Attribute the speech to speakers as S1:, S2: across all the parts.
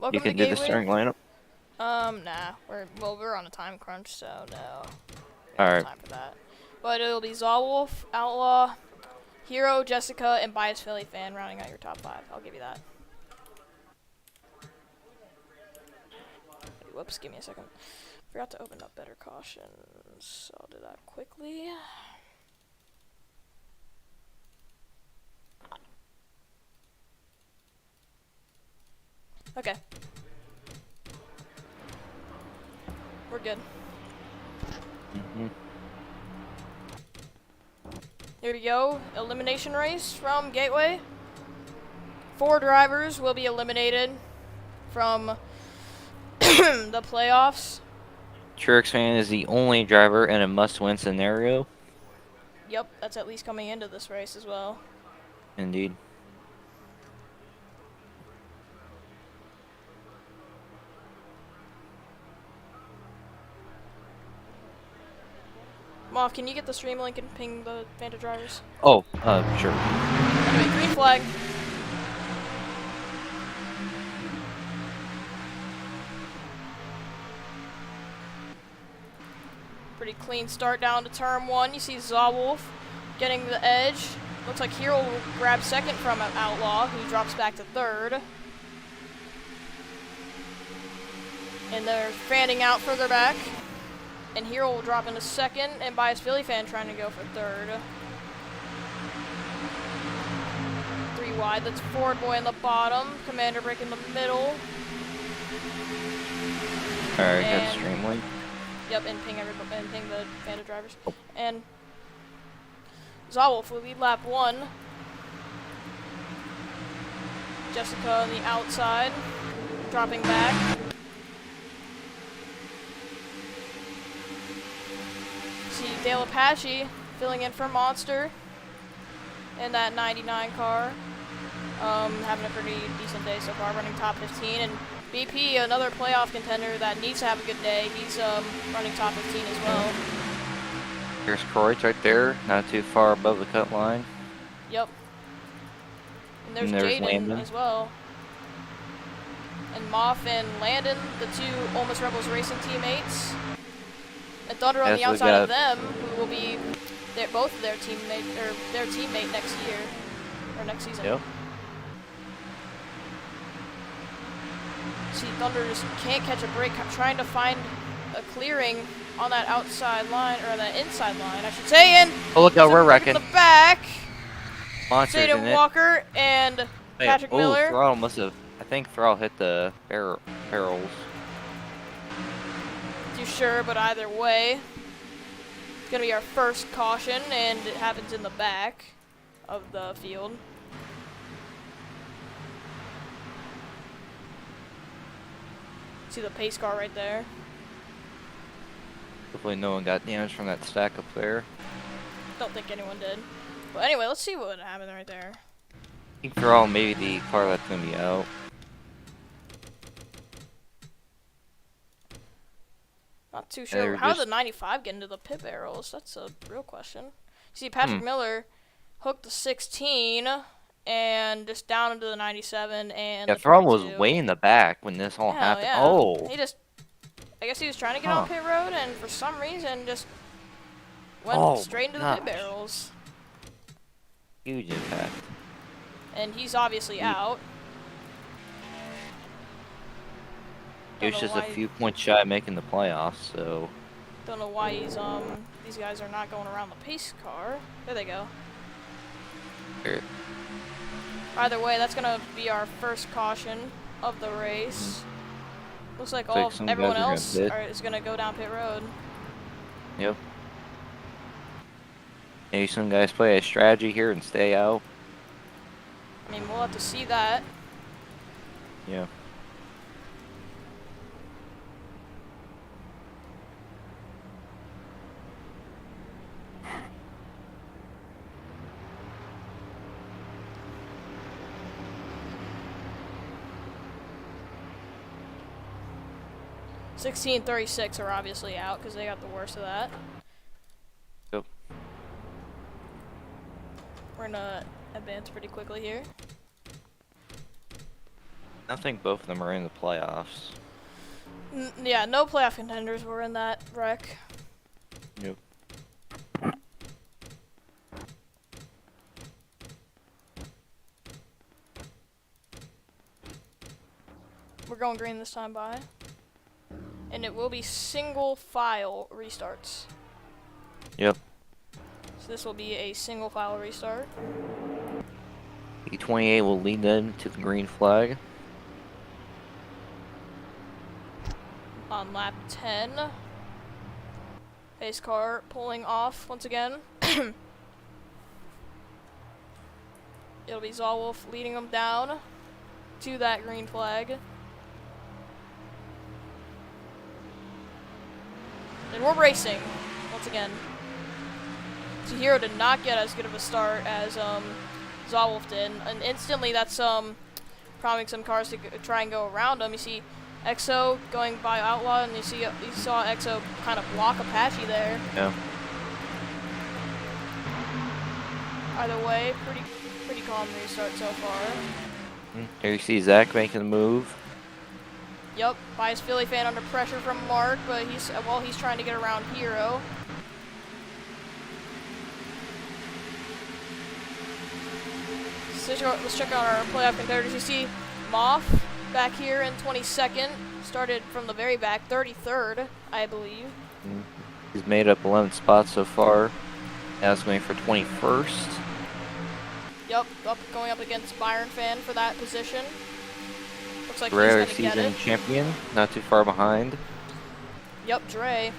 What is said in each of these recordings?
S1: You
S2: Welcome to
S1: can do the
S2: Gateway.
S1: starting lineup.
S2: Nah. We're on a time crunch, so no. We don't have
S1: Alright.
S2: time for that. But it'll be Zawolf, Outlaw, Hero, Jessica, and Bias Philly Fan rounding out your top 5. I'll give you that. Whoops, give me a second. Forgot to open up better cautions, so I'll do that quickly. Okay. We're good. Here we go. Elimination race from Gateway. 4 drivers will be eliminated from the playoffs.
S1: Truex fan is the only driver in a must-win scenario.
S2: Yep, that's at least coming into this race as well.
S1: Indeed.
S2: Moff, can you get the stream link and ping the Fanta drivers?
S1: Oh, sure.
S2: Anyway, green flag. Pretty clean start down to turn 1. You see Zawolf getting the edge. Looks like Hero will grab second from Outlaw, who drops back to 3rd. And they're fanning out further back. And Hero will drop into 2nd, and Bias Philly Fan trying to go for 3rd. 3 wide, that's Forward Boy in the bottom. Commander Break in the middle.
S1: Alright, got stream link.
S2: Yep, and ping the Fanta drivers. Oh. And Zawolf will lead lap 1. Jessica on the outside, dropping back. See Dale Apache filling in for Monster in that 99 car. Having a pretty decent day so far, running top 15. And BP, another playoff contender that needs to have a good day. He's running top 15 as well.
S1: Here's Croyd's right there, not too far above the cut line.
S2: Yep. And there's Jaden
S1: Landon
S2: as well. And Moff and Landon, the 2 Almost Rebels racing teammates. And Thunder on the outside of them, who will be both of their teammate next year or next season.
S1: Yep.
S2: See, Thunder just can't catch a break, trying to find a clearing on that outside line, or that inside line, I should say. And
S1: oh, look out, we're wrecking.
S2: In the back,
S1: Monsters in it.
S2: Walker and Patrick Miller.
S1: Throttle must have. I think Throttle hit the barrels.
S2: Too sure, but either way, it's gonna be our first caution, and it happens in the back of the field. See the pace car right there.
S1: Hopefully no one got damaged from that stack up there.
S2: Don't think anyone did. But anyway, let's see what happened right there.
S1: I think Throttle maybe the car that's gonna be out.
S2: Not too sure. How did the 95 get into the pit barrels? That's a real question. See, Patrick Miller hooked the 16 and just down into the 97 and
S1: yeah, Throttle was way in the back when this all happened.
S2: Yeah.
S1: Oh.
S2: I guess he was trying to get on pit road, and for some reason just went straight into the pit barrels.
S1: Huge impact.
S2: And he's obviously out.
S1: He was just a few points shy of making the playoffs, so.
S2: Don't know why these guys are not going around the pace car. There they go.
S1: Here.
S2: Either way, that's gonna be our first caution of the race. Looks like everyone else is gonna go down pit road.
S1: Yep. Maybe some guys play a strategy here and stay out.
S2: I mean, we'll have to see that.
S1: Yeah.
S2: Sixteen 36 are obviously out because they got the worst of that.
S1: Yep.
S2: We're gonna advance pretty quickly here.
S1: I think both of them are in the playoffs.
S2: Yeah, no playoff contenders were in that wreck.
S1: Yep.
S2: We're going green this time, by. And it will be single file restarts.
S1: Yep.
S2: So this will be a single file restart.
S1: E28 will lead them to the green flag.
S2: On lap 10. Pace car pulling off once again. It'll be Zawolf leading them down to that green flag. And we're racing once again. So Hero did not get as good of a start as Zawolf did, and instantly that's prompting some cars to try and go around him. You see EXO going by Outlaw, and you saw EXO kind of block Apache there.
S1: Yeah.
S2: Either way, pretty calm restart so far.
S1: Here you see Zach making the move.
S2: Yep, biased Philly fan under pressure from Mark, but he's trying to get around Hero. So let's check out our playoff competitors. You see Moth back here in 22nd, started from the very back, 33rd, I believe.
S1: He's made up 11 spots so far. Now he's going for 21st.
S2: Yep, going up against Byron fan for that position. Looks like
S1: Rare
S2: he's gonna get
S1: season
S2: it.
S1: champion, not too far behind.
S2: Yep, Dre.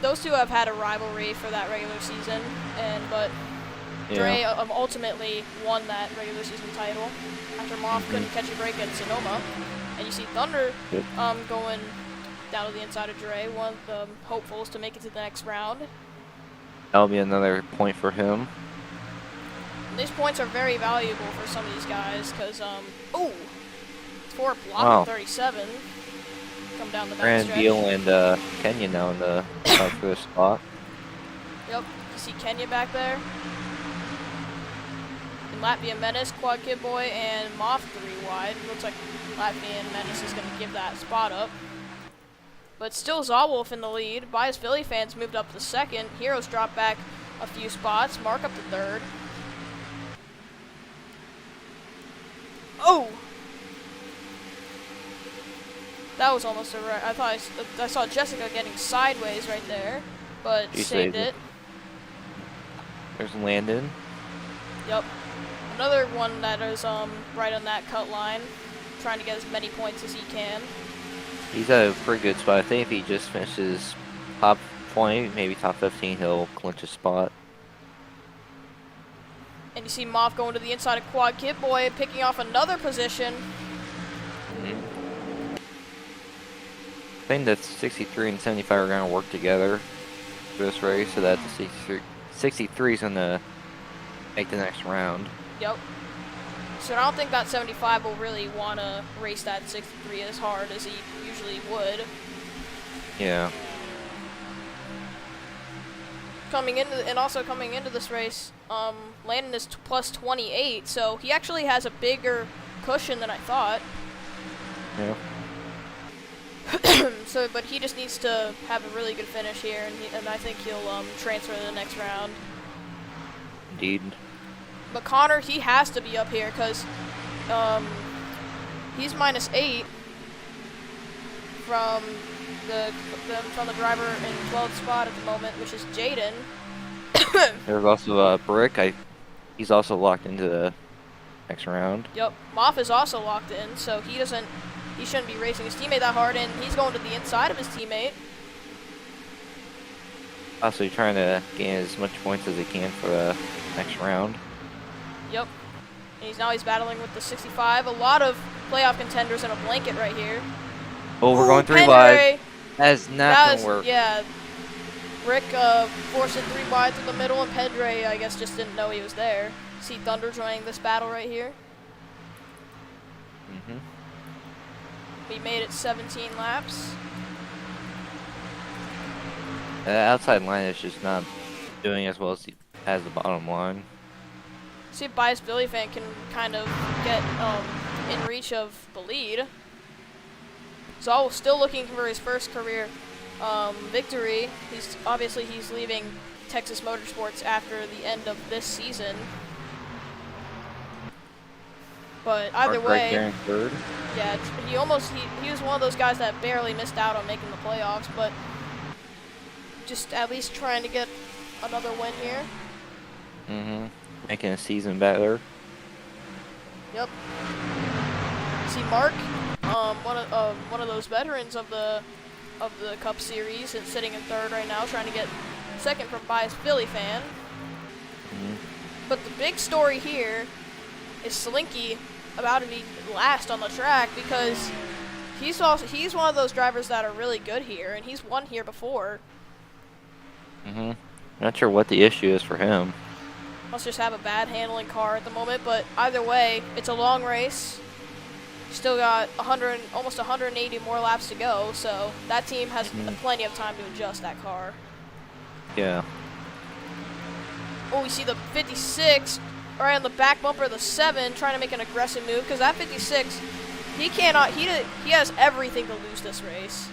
S2: Those two have had a rivalry for that regular season, but Dre ultimately won that regular season title after Moth couldn't catch a break at Sonoma. And you see Thunder going down to the inside of Dre, one of the hopefuls to make it to the next round.
S1: That'll be another point for him.
S2: And these points are very valuable for some of these guys because, ooh, 4 block
S1: Wow.
S2: 37. Come down the back
S1: Grand
S2: stretch.
S1: Deal and Kenya now in the for this spot.
S2: Yep, you see Kenya back there. And Latvia Menace, Quad Kid Boy, and Moth 3 wide. Looks like Latvian Menace is going to give that spot up. But still Zawolf in the lead. Bias Philly fans moved up to second. Heroes dropped back a few spots. Mark up to third. Oh! That was almost a wreck. I saw Jessica getting sideways right there, but
S1: She
S2: saved
S1: saved
S2: it.
S1: There's Landon.
S2: Yep. Another one that is right on that cut line, trying to get as many points as he can.
S1: He's at a pretty good spot. I think if he just finishes top 20, maybe top 15, he'll clinch a spot.
S2: And you see Moth going to the inside of Quad Kid Boy, picking off another position.
S1: I think that 63 and 75 are going to work together for this race, so that the 63 is going to make the next round.
S2: Yep. So I don't think that 75 will really want to race that 63 as hard as he usually would.
S1: Yeah.
S2: Coming into this race, Landon is plus 28, so he actually has a bigger cushion than I thought.
S1: Yeah.
S2: But he just needs to have a really good finish here, and I think he'll transfer to the next round.
S1: Indeed.
S2: But Connor, he has to be up here because he's -8 from the driver in 12th spot at the moment, which is Jaden.
S1: There's also Brick. He's also locked into the next round.
S2: Yep, Moff is also locked in, so he shouldn't be racing his teammate that hard, and he's going to the inside of his teammate.
S1: Also trying to gain as much points as he can for the next round.
S2: Yep. And he's battling with the 65. A lot of playoff contenders in a blanket right here.
S1: Oh, we're going 3
S2: Pendre.
S1: wide. That is not going to work.
S2: Yeah. Rick forced it 3 wide through the middle, and Pendre, I guess, just didn't know he was there. See Thunder joining this battle right here. We made it 17 laps.
S1: The outside line is just not doing as well as the bottom line.
S2: See if Bias Billy fan can kind of get in reach of the lead. So still looking for his first career victory. He's leaving Texas Motorsports after the end of this season. But either
S1: Right there
S2: way,
S1: in third.
S2: yeah, he was one of those guys that barely missed out on making the playoffs, but just at least trying to get another win here.
S1: Mm-hmm. Making a season better.
S2: Yep. See Mark, one of those veterans of the Cup Series, and sitting in third right now, trying to get second from biased Philly fan.
S1: Mm-hmm.
S2: But the big story here is Slinky about to be last on the track, because he's one of those drivers that are really good here, and he's won here before.
S1: Mm-hmm. Not sure what the issue is for him.
S2: Must just have a bad handling car at the moment, but either way, it's a long race. Still got almost 180 more laps to go, so that team has plenty of time to adjust that car.
S1: Yeah.
S2: Oh, we see the 56 right on the back bumper of the 7, trying to make an aggressive move, because that 56, he has everything to lose this race.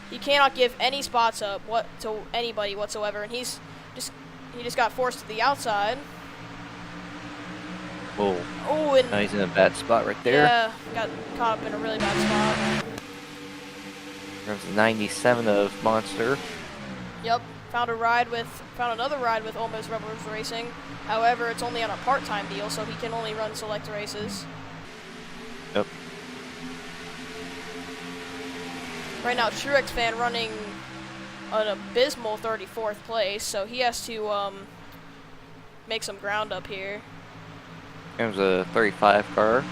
S2: He cannot give any spots up to anybody whatsoever, and he just got forced to the outside.
S1: Whoa.
S2: Oh, and
S1: Now he's in a bad spot right there.
S2: yeah, got caught up in a really bad spot.
S1: There's 97 of Monster.
S2: Yep, found another ride with Almost Rebels Racing. However, it's only on a part-time deal, so he can only run select races.
S1: Yep.
S2: Right now, Truex fan running an abysmal 34th place, so he has to make some ground up here.
S1: There's a 35 car.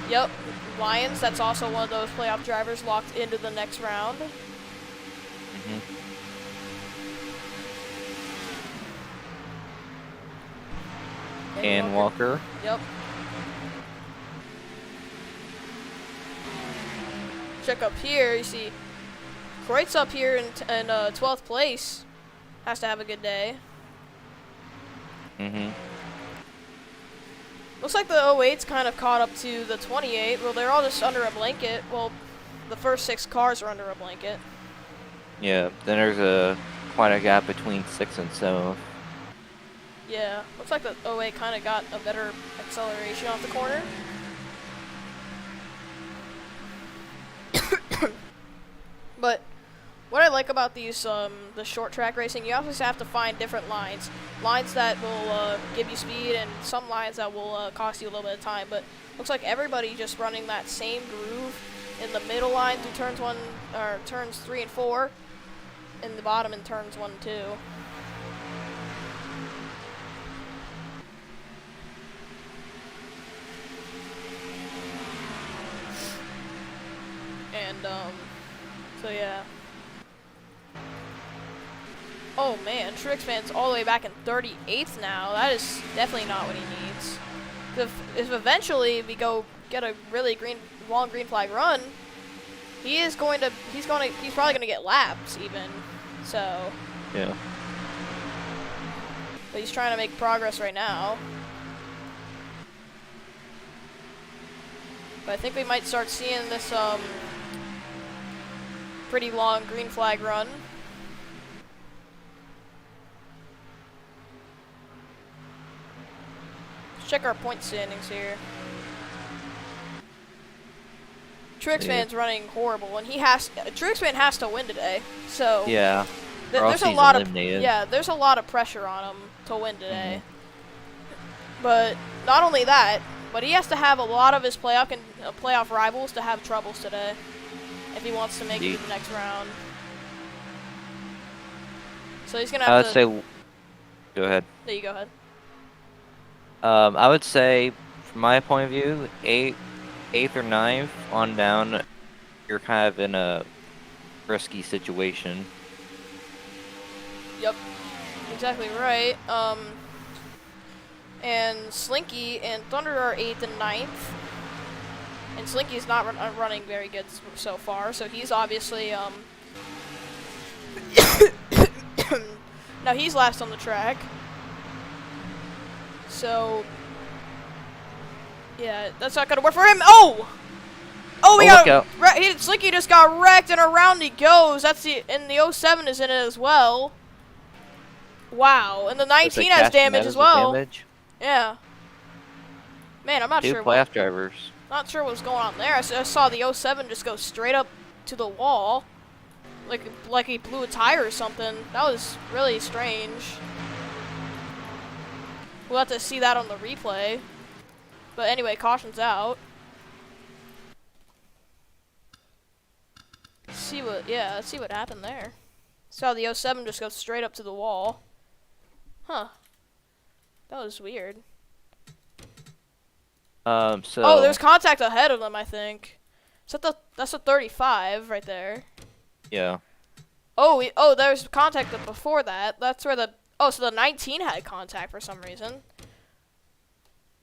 S2: Yep, Lions, that's also one of those playoff drivers locked into the next round.
S1: Mm-hmm. And Walker.
S2: Yep. Check up here, you see Kreutz up here in 12th place. Has to have a good day.
S1: Mm-hmm.
S2: Looks like the 08's kind of caught up to the 28. Well, they're all just under a blanket. Well, the first 6 cars are under a blanket.
S1: Yeah, then there's quite a gap between 6 and 7.
S2: Yeah, looks like the 08 kind of got a better acceleration off the corner. But what I like about these the short track racing, you always have to find different lines that will give you speed, and some lines that will cost you a little bit of time. But looks like everybody just running that same groove in the middle line through turns 3 and 4, in the bottom in turns 1 and 2. And so yeah. Oh man, Truex fan's all the way back in 38th now. That is definitely not what he needs. If eventually we go get a really long green flag run, he's probably gonna get laps even. So
S1: Yeah.
S2: but he's trying to make progress right now. But I think we might start seeing this pretty long green flag run. Let's check our point standings here. Truex fan's running horrible, and Truex fan has to win today. So
S1: Yeah.
S2: there's a lot of there's a lot of pressure on him to win today. But not only that, but he has to have a lot of his playoff rivals to have troubles today if he wants to make it to the next round. So he's gonna have to.
S1: Go ahead.
S2: There you go ahead.
S1: I would say, from my point of view, 8th or 9th on down, you're kind of in a risky situation.
S2: Yep, exactly right. And Slinky and Thunder are 8th and 9th. And Slinky's not running very good so far, so he's obviously, now he's last on the track. So, Yeah, that's not gonna work for him. Oh! Oh, we
S1: Oh, look
S2: got
S1: out.
S2: Slinky just got wrecked, and around he goes. And the '07 is in it as well. Wow, and the
S1: Looks like
S2: 19 has
S1: Cash
S2: damage as
S1: Metals with
S2: well.
S1: damage.
S2: Yeah. Man, I'm not
S1: Two
S2: sure what
S1: playoff drivers.
S2: what's going on there. I saw the '07 just go straight up to the wall, like he blew a tire or something. That was really strange. We'll have to see that on the replay. But anyway, caution's out. Let's see what happened there. Saw the '07 just go straight up to the wall. Huh. That was weird.
S1: So.
S2: Oh, there's contact ahead of them, I think. That's a 35 right there.
S1: Yeah.
S2: Oh, there's contact before that. That's where so the 19 had contact for some reason.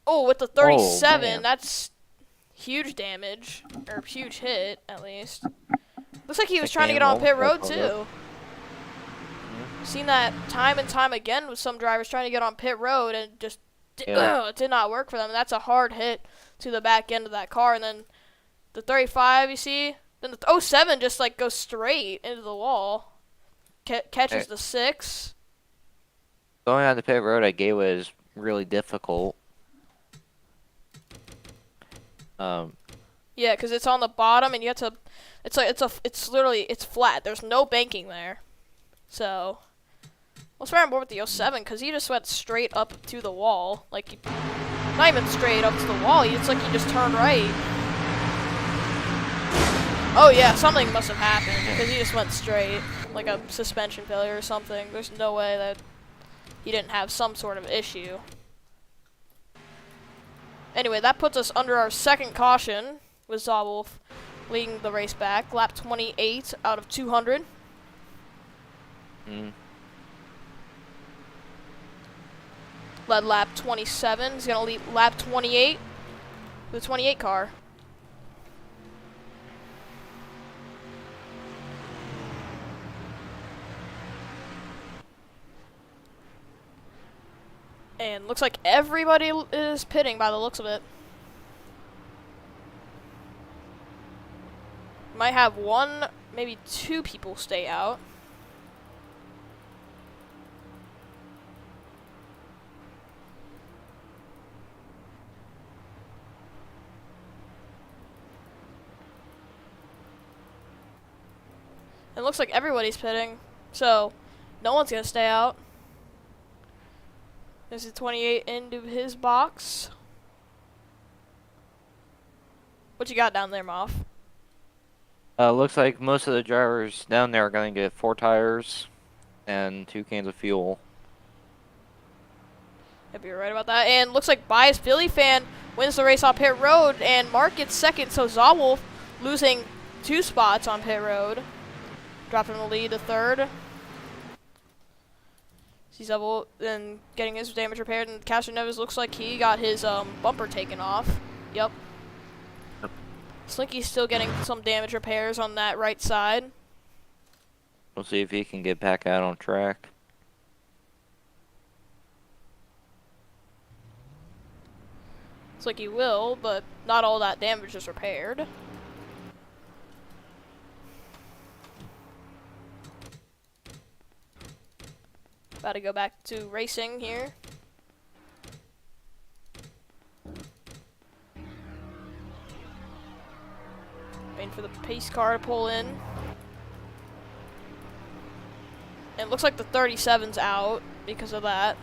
S2: Oh, with the 37, that's huge damage, or huge hit, at least. Looks like he was trying to get on pit road, too. Seen that time and time again with some drivers trying to get on pit road, and just it did not work for them. That's a hard hit to the back end of that car. And then the 35, you see? Then the '07 just, like, goes straight into the wall. Catches the 6.
S1: Going on the pit road at Gateway is really difficult.
S2: Yeah, because it's on the bottom, and you have to... It's literally... It's flat. There's no banking there. So... Let's try on board with the '07, because he just went straight up to the wall. Like, not even straight up to the wall. It's like he just turned right. Oh, yeah, something must have happened, because he just went straight. Like a suspension failure or something. There's no way that he didn't have some sort of issue. Anyway, that puts us under our second caution, with Zawolf leading the race back. Lap 28 out of 200. Led lap 27. He's going to lead lap 28 with the 28 car. And looks like everybody is pitting by the looks of it. Might have one, maybe two people stay out. It looks like everybody's pitting, so no one's gonna stay out. There's a 28 into his box. What you got down there, Moff?
S1: Looks like most of the drivers down there are going to get 4 tires and 2 cans of fuel.
S2: Yep, you're right about that. And looks like Biased Philly fan wins the race on pit road, and Mark gets second, so Zawolf losing 2 spots on pit road. Dropping the lead to third. Zawolf then getting his damage repaired, and Castro Neves looks like he got his bumper taken off. Yep. Slinky's still getting some damage repairs on that right side.
S1: We'll see if he can get back out on track.
S2: Looks like he will, but not all that damage is repaired. About to go back to racing here. Waiting for the pace car to pull in. And it looks like the 37's out because of that.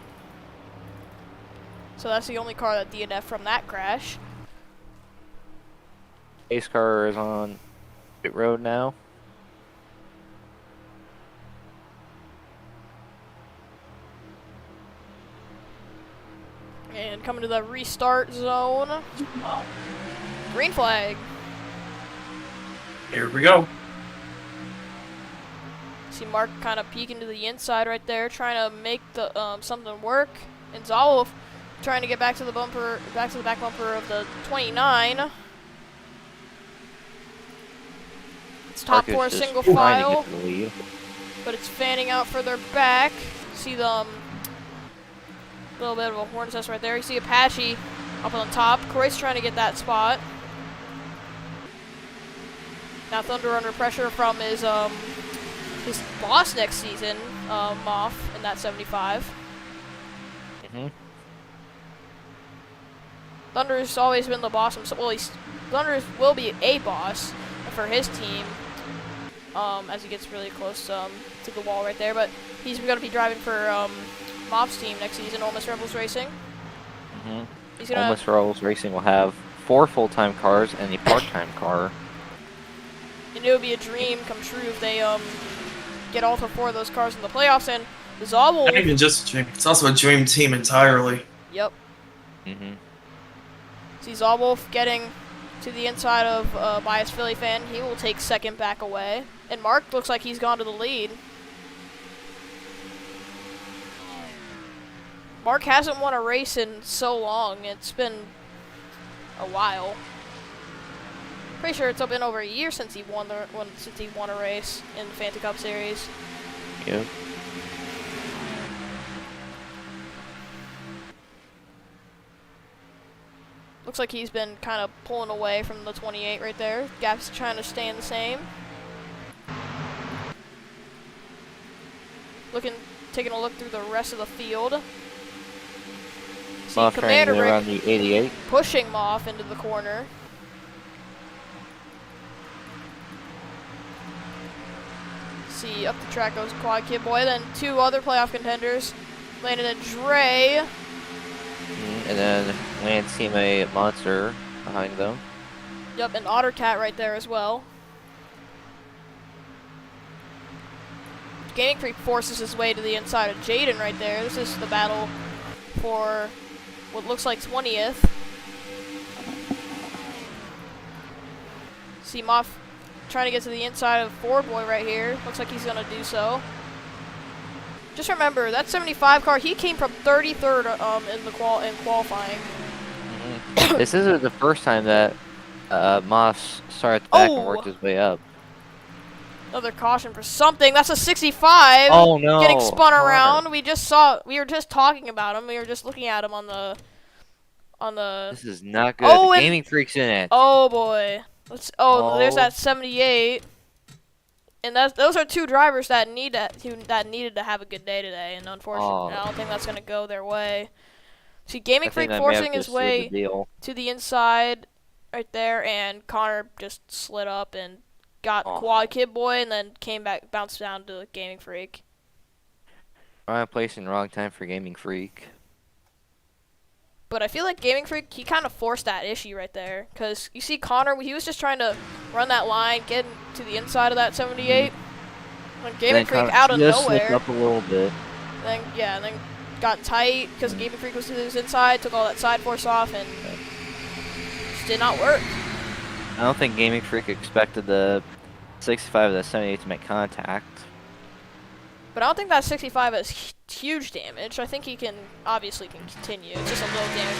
S2: So that's the only car that DNF from that crash.
S1: Ace car is on pit road now.
S2: And coming to the restart zone. Green flag.
S3: Here we go.
S2: See Mark kind of peeking to the inside right there, trying to make the something work. And Zawolf trying to get back to the bumper, back to the back bumper of the 29. It's top 4 single file, but it's fanning out further back. See the little bit of a horn test right there. You see Apache Up on the top, Croy's trying to get that spot. Now Thunder under pressure from his boss next season, Moff in that 75.
S1: Hmm.
S2: Thunder's always been the boss himself. Well, Thunder will be a boss for his team as he gets really close to the wall right there. But he's going to be driving for Moff's team next season, Ole Miss Rebels Racing.
S1: Hmm.
S2: He's
S1: Ole
S2: gonna.
S1: Miss Rebels Racing will have 4 full-time cars and a part-time car.
S2: And it would be a dream come true if they get all 4 of those cars in the playoffs. And the Zawol.
S3: Not even just a dream. It's also a dream team entirely.
S2: Yep.
S1: Hmm.
S2: See Zawolf getting to the inside of Bias Philly fan. He will take second back away. And Mark looks like he's gone to the lead. Mark hasn't won a race in so long. It's been a while. Pretty sure it's been over a year since he won a race in the Fanta Cup Series.
S1: Yep.
S2: Looks like he's been kind of pulling away from the 28 right there. Gap's trying to stay in the same. Taking a look through the rest of the field. See
S1: Moff trying to
S2: Commander
S1: get
S2: Rick
S1: around the 88.
S2: pushing Moff into the corner. See, up the track goes Quad Kid Boy. Then 2 other playoff contenders, Landon and Dre.
S1: And then Lance teammate Monster behind them.
S2: Yep, and Ottercat right there as well. Gaming Freak forces his way to the inside of Jaden right there. This is the battle for what looks like 20th. See Moff trying to get to the inside of Ford Boy right here. Looks like he's going to do so. Just remember, that 75 car, he came from 33rd in qualifying.
S1: Hmm. This isn't the first time that Moss started at the back and worked his way up.
S2: Another caution for something. That's a 65.
S1: Oh no!
S2: Getting spun
S1: Connor.
S2: around. We were just talking about him. We were just looking at him on the.
S1: This is not good.
S2: Oh,
S1: The
S2: and-
S1: Gaming Freak's in it.
S2: Oh boy. There's
S1: Oh.
S2: that 78. And those are 2 drivers that needed to have a good day today, and unfortunately, I don't think that's gonna go their way. See, Gaming
S1: I think
S2: Freak
S1: that may
S2: forcing
S1: have
S2: his
S1: just sealed the
S2: way
S1: deal.
S2: to the inside, right there, and Connor just slid up and got
S1: Oh.
S2: Quad Kid Boy, and then bounced down to Gaming Freak.
S1: Wrong place and wrong time for Gaming Freak.
S2: But I feel like Gaming Freak, he kind of forced that issue right there. Because you see Connor, he was just trying to run that line, get to the inside of that 78. When Gaming
S1: Then
S2: Freak
S1: Connor
S2: out of
S1: just slipped
S2: nowhere,
S1: up a little bit.
S2: then got tight because Gaming Freak was to his inside, took all that side force off, and just did not work.
S1: I don't think Gaming Freak expected the 65 of the 78 to make contact.
S2: But I don't think that 65 is huge damage. I think he obviously can continue. It's just a little damage